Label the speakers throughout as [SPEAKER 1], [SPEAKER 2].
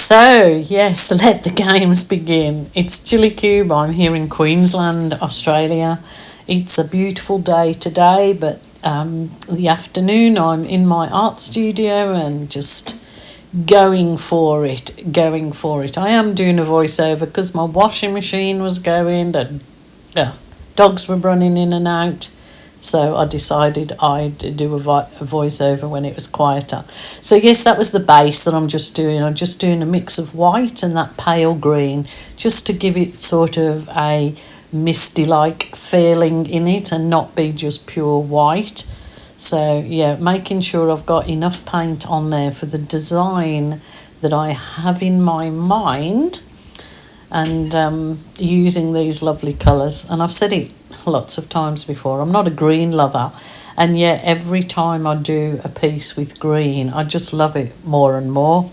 [SPEAKER 1] So, yes, let the games begin. It's GillyKube. I'm here in Queensland, Australia. It's a beautiful day today, but the afternoon I'm in my art studio and just going for it. I am doing a voiceover because my washing machine was going, the dogs were running in and out. So I decided I'd do a voiceover when it was quieter. So yes, that was the base that I'm just doing. I'm just doing a mix of white and that pale green, just to give it sort of a misty-like feeling in it and not be just pure white. So yeah, making sure I've got enough paint on there for the design that I have in my mind, and using these lovely colours. And I've said it lots of times before, I'm not a green lover, and yet every time I do a piece with green I just love it more and more,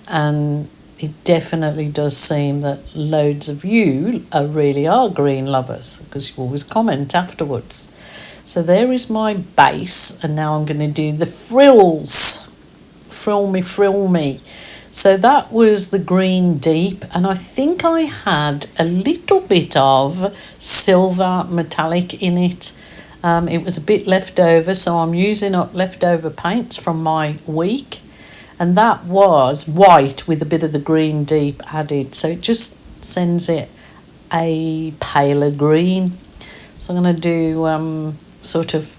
[SPEAKER 1] and it definitely does seem that loads of you really are green lovers because you always comment afterwards. So there is my base, and now I'm going to do the frills. Frill me. So that was the green deep, and I think I had a little bit of silver metallic in it. It was a bit left over, so I'm using up leftover paints from my week, and that was white with a bit of the green deep added, so it just sends it a paler green. So I'm going to do sort of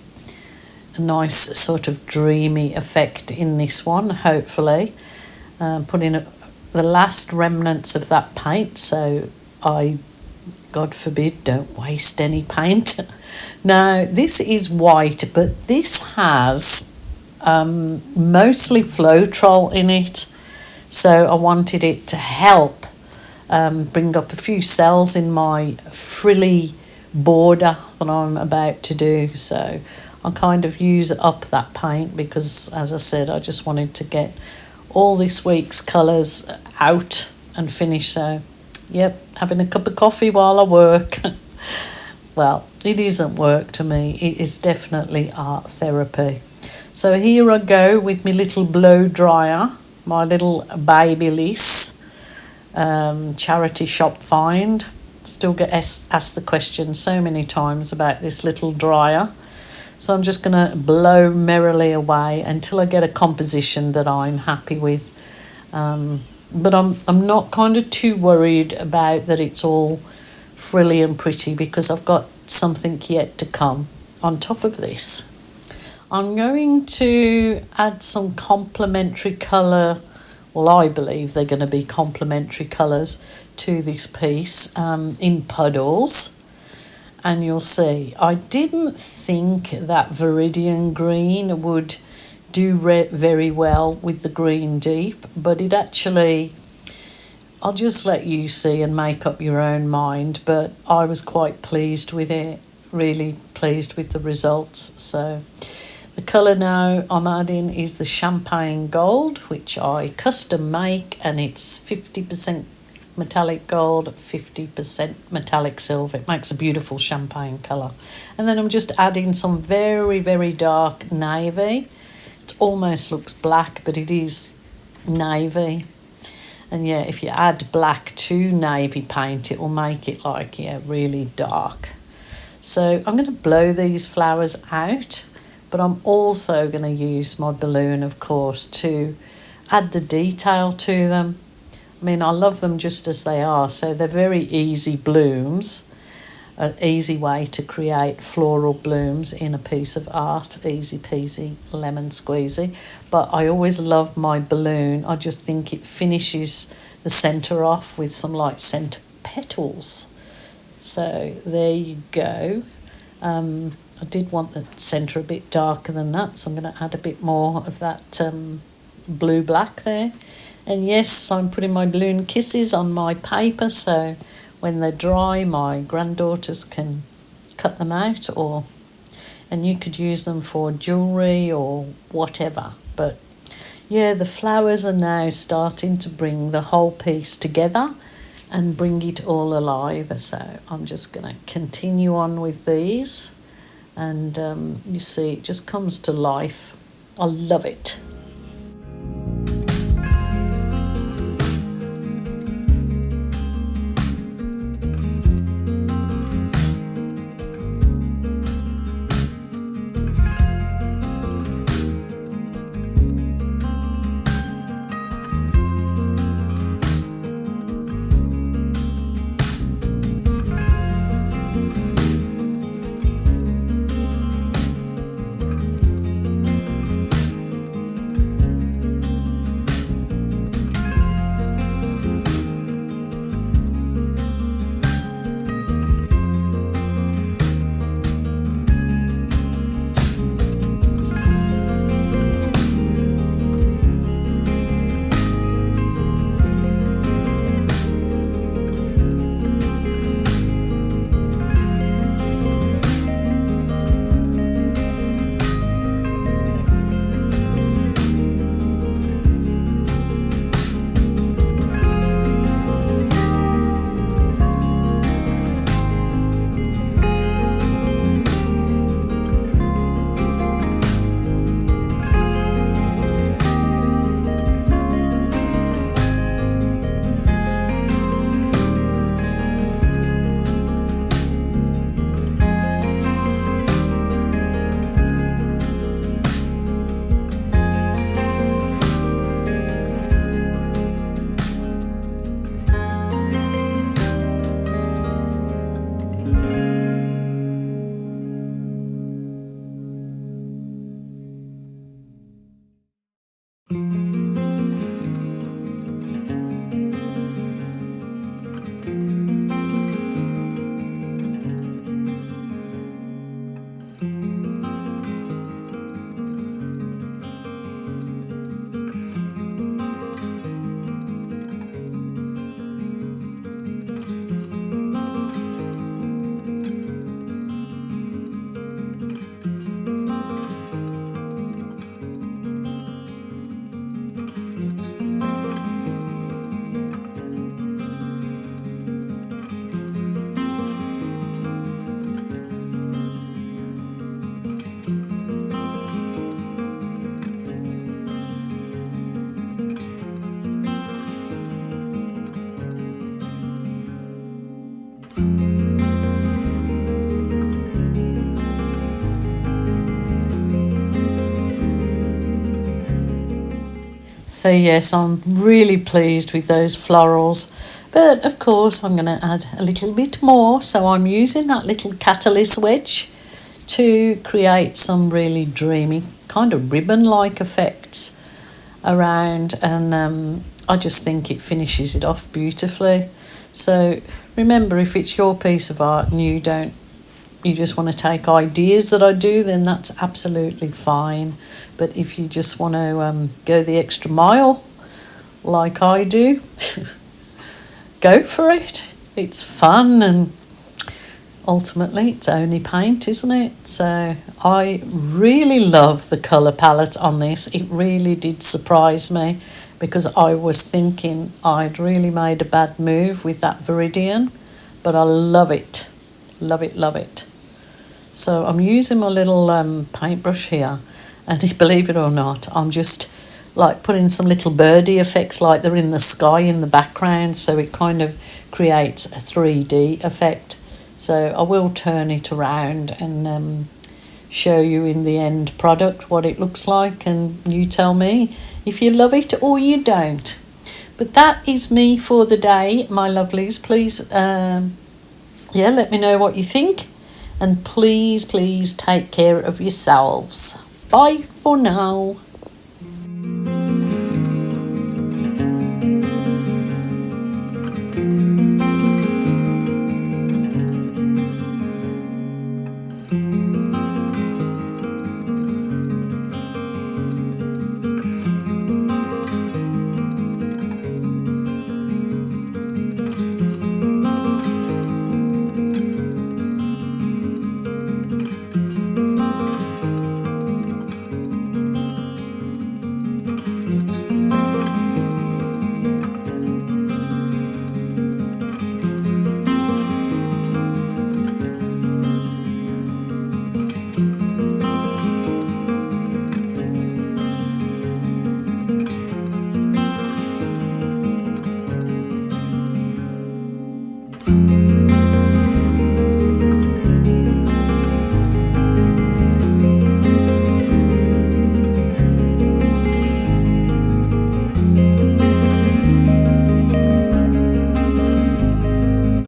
[SPEAKER 1] a nice sort of dreamy effect in this one, hopefully. Putting the last remnants of that paint, so I, God forbid, don't waste any paint. Now this is white, but this has mostly Floral in it, so I wanted it to help bring up a few cells in my frilly border that I'm about to do. So I'll kind of use up that paint because, as I said, I just wanted to get all this week's colours out and finish. So yep, having a cup of coffee while I work. Well, it isn't work to me, it is definitely art therapy. So here I go with my little blow dryer, my little Babyliss charity shop find. Still get asked the question so many times about this little dryer. So I'm just going to blow merrily away until I get a composition that I'm happy with. But I'm not kind of too worried about that it's all frilly and pretty, because I've got something yet to come on top of this. I'm going to add some complementary colour. Well, I believe they're going to be complementary colours to this piece in puddles. And you'll see, I didn't think that Viridian green would do very well with the green deep, but it actually, I'll just let you see and make up your own mind, but I was quite pleased with it, really pleased with the results. So the colour now I'm adding is the champagne gold, which I custom make, and it's 50% metallic gold, 50% metallic silver. It makes a beautiful champagne colour. And then I'm just adding some very, very dark navy. It almost looks black, but it is navy. And yeah, if you add black to navy paint, it will make it like, yeah, really dark. So I'm going to blow these flowers out, but I'm also going to use my balloon, of course, to add the detail to them. I mean, I love them just as they are, so they're very easy blooms, an easy way to create floral blooms in a piece of art, easy peasy, lemon squeezy. But I always love my balloon. I just think it finishes the centre off with some light centre petals. So there you go. I did want the centre a bit darker than that, so I'm going to add a bit more of that blue-black there. And yes, I'm putting my balloon kisses on my paper, so when they're dry, my granddaughters can cut them out, and you could use them for jewellery or whatever. But yeah, the flowers are now starting to bring the whole piece together and bring it all alive. So I'm just going to continue on with these, and you see, it just comes to life. I love it. So yes, I'm really pleased with those florals. But of course I'm going to add a little bit more. So I'm using that little catalyst wedge to create some really dreamy kind of ribbon-like effects around, and I just think it finishes it off beautifully. So remember, if it's your piece of art and you just want to take ideas that I do, then that's absolutely fine. But if you just want to go the extra mile like I do, go for it. It's fun, and ultimately it's only paint, isn't it? So I really love the colour palette on this. It really did surprise me, because I was thinking I'd really made a bad move with that Viridian, but I love it. Love it, love it. So I'm using my little paintbrush here, and believe it or not, I'm just like putting some little birdie effects like they're in the sky in the background, so it kind of creates a 3D effect. So I will turn it around and show you in the end product what it looks like, and you tell me if you love it or you don't. But that is me for the day, my lovelies. Please, let me know what you think, and please take care of yourselves. Bye for now.